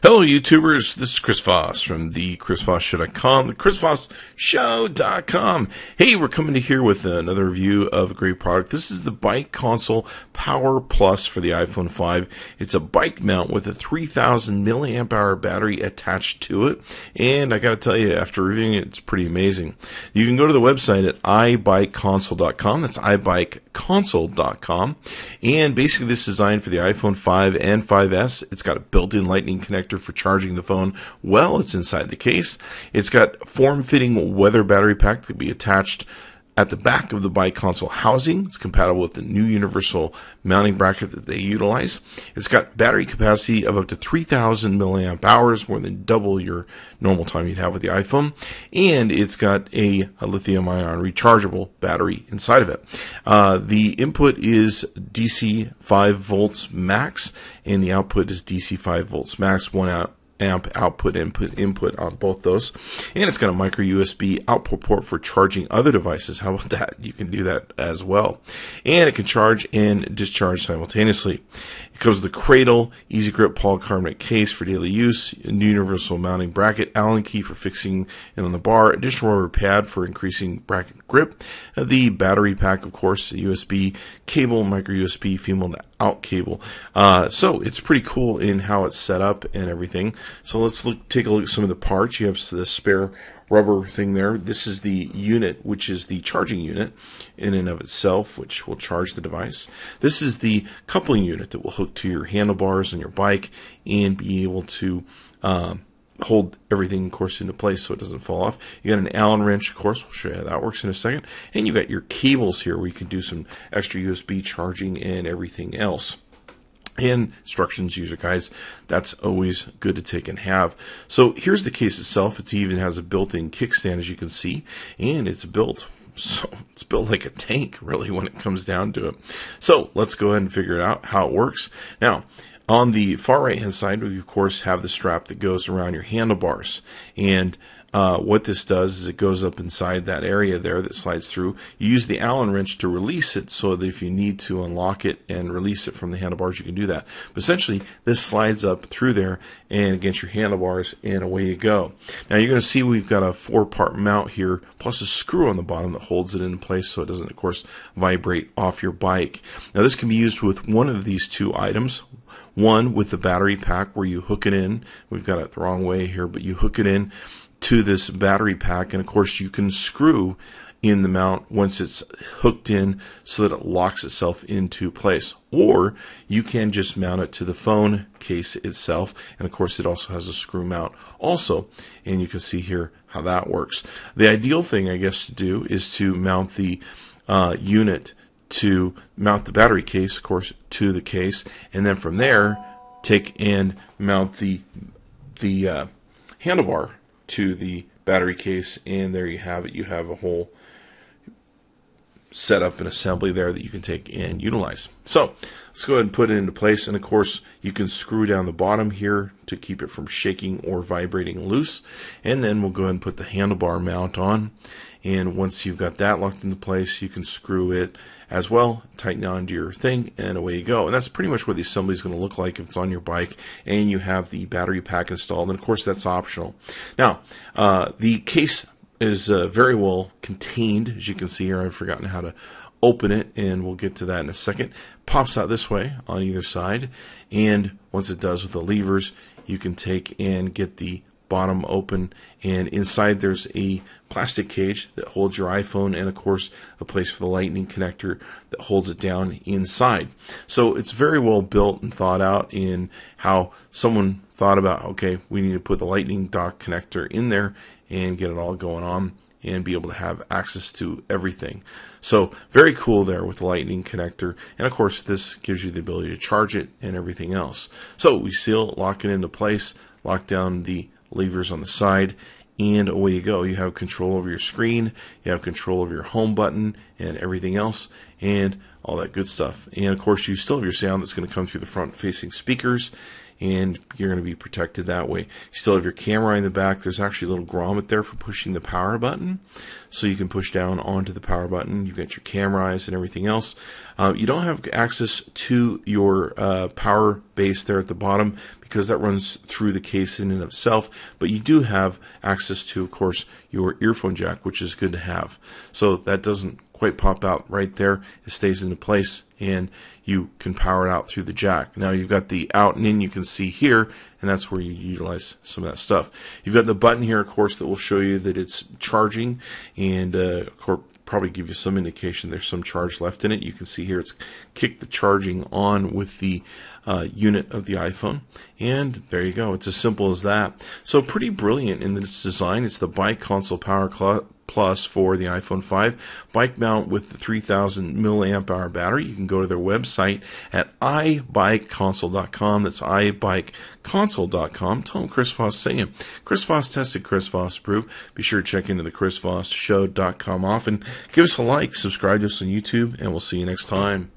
Hello, YouTubers. This is Chris Voss from the ChrisVossShow.com, the ChrisVossShow.com. Hey, we're coming to here with another review of a great product. This is the BikeConsole Power Plus for the iPhone 5. It's a bike mount with a 3,000 milliamp hour battery attached to it. And I got to tell you, after reviewing it, it's pretty amazing. You can go to the website at iBikeConsole.com. That's iBikeConsole.com. And basically, this is designed for the iPhone 5 and 5S. It's got a built-in lightning connector for charging the phone while it's inside the case. It's got form-fitting weather battery pack that can be attached at the back of the BikeConsole housing. It's compatible with the new universal mounting bracket that they utilize. It's got battery capacity of up to 3,000 milliamp hours, more than double your normal time you'd have with the iPhone. And it's got a lithium-ion rechargeable battery inside of it. The input is DC 5 volts max, and the output is DC 5 volts max, 1 amp output, input on both those. And it's got a micro USB output port for charging other devices. How about that? You can do that as well. And it can charge and discharge simultaneously. It comes with a cradle, easy grip polycarbonate case for daily use, a universal mounting bracket, Allen key for fixing it on the bar, additional rubber pad for increasing bracket grip, the battery pack, of course, the USB cable, micro USB female out cable. So it's pretty cool in how it's set up and everything. So let's take a look at some of the parts. You have the spare rubber thing there. This is the unit, which is the charging unit in and of itself, which will charge the device. This is the coupling unit that will hook to your handlebars on your bike and be able to hold everything, of course, into place so it doesn't fall off. You got an Allen wrench, of course. We'll show you how that works in a second. And you got your cables here where you can do some extra USB charging and everything else. And instructions, user guides, that's always good to take and have. So here's the case itself. It even has a built-in kickstand, as you can see, and it's built like a tank, really, when it comes down to it. So let's go ahead and figure it out how it works. Now, on the far right-hand side, we, of course, have the strap that goes around your handlebars. And what this does is it goes up inside that area there that slides through. You use the Allen wrench to release it so that if you need to unlock it and release it from the handlebars, you can do that. But essentially, this slides up through there and against your handlebars, and away you go. Now, you're going to see we've got a 4-part mount here, plus a screw on the bottom that holds it in place so it doesn't, of course, vibrate off your bike. Now, this can be used with one of these two items. One with the battery pack where you hook it in. We've got it the wrong way here, but you hook it in to this battery pack, and of course you can screw in the mount once it's hooked in so that it locks itself into place. Or you can just mount it to the phone case itself, and of course it also has a screw mount also, and you can see here how that works. The ideal thing, I guess, to do is to mount the unit to mount the battery case, of course, to the case, and then from there take and mount the handlebar to the battery case, and there you have it. You have a whole setup and assembly there that you can take and utilize. So let's go ahead and put it into place, and of course you can screw down the bottom here to keep it from shaking or vibrating loose, and then we'll go ahead and put the handlebar mount on. And once you've got that locked into place, you can screw it as well, tighten it onto your thing, and away you go. And that's pretty much what the assembly is going to look like if it's on your bike and you have the battery pack installed. And of course, that's optional. Now, the case is very well contained. As you can see here, I've forgotten how to open it, and we'll get to that in a second. Pops out this way on either side, and once it does with the levers, you can take and get the bottom open, and inside there's a plastic cage that holds your iPhone, and of course a place for the lightning connector that holds it down inside. So it's very well built and thought out in how someone thought about, okay, we need to put the lightning dock connector in there and get it all going on and be able to have access to everything. So very cool there with the lightning connector, and of course this gives you the ability to charge it and everything else. So we seal it, lock it into place, lock down the levers on the side, and away you go. You have control over your screen, you have control over your home button and everything else, and all that good stuff. And of course you still have your sound that's going to come through the front facing speakers, and you're going to be protected that way. You still have your camera in the back. There's actually a little grommet there for pushing the power button, so you can push down onto the power button. You've got your camera eyes and everything else. You don't have access to your power base there at the bottom because that runs through the case in and of itself, but you do have access to, of course, your earphone jack, which is good to have. So that doesn't quite pop out right there. It stays into place, and you can power it out through the jack. Now you've got the out and in you can see here, and that's where you utilize some of that stuff. You've got the button here, of course, that will show you that it's charging, and of course probably give you some indication there's some charge left in it. You can see here it's kicked the charging on with the unit of the iPhone, and there you go. It's as simple as that. So pretty brilliant in its design. It's the BikeConsole Power Plus for the iPhone 5. Bike mount with the 3,000 milliamp hour battery. You can go to their website at iBikeConsole.com. That's iBikeConsole.com. Tell them Chris Voss sent you. Chris Voss tested, Chris Voss approved. Be sure to check into the ChrisVossShow.com often. Give us a like, subscribe to us on YouTube, and we'll see you next time.